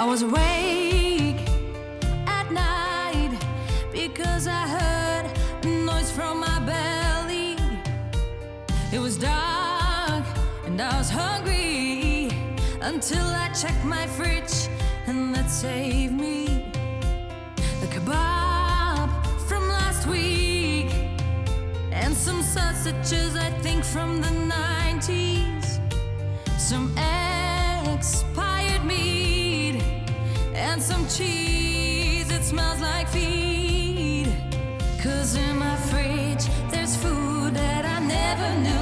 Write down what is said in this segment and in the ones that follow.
I was awake at night because I heard a noise from my belly. It was dark and I was hungry until I checked my fridge, and that saved me. A kebab from last week and some sausages, I think from the 90s. Some expired meat and some cheese, it smells like feed. 'Cause in my fridge there's food that I never knew.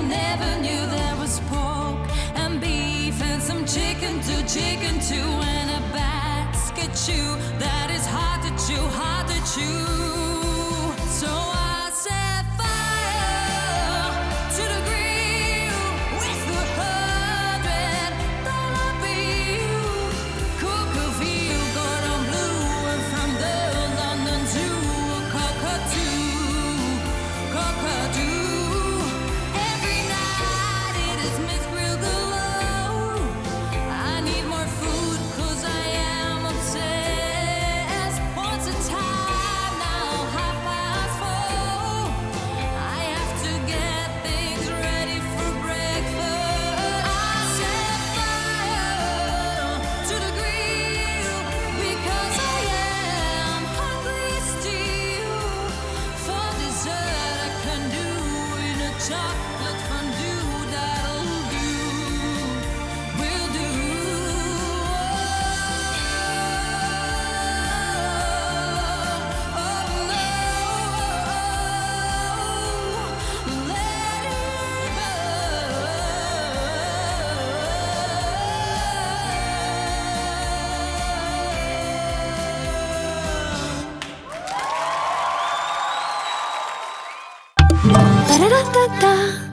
There was pork and beef and some chicken too, and a basket chew that is hard to chew. So I set fire to the grill with $100 bill. Cookville, Cordon Bleu, and from the London to Cockatoo. Every night it is Miss Grill galore. I need more food 'cause I am obsessed. Once a time now, 4:30. I have to get things ready for breakfast. I set fire to the grill because I am hungry still. For dessert I can do in a chocolate fondue that'll do, will do. Oh no, let it burn. Da-da-da-da-da.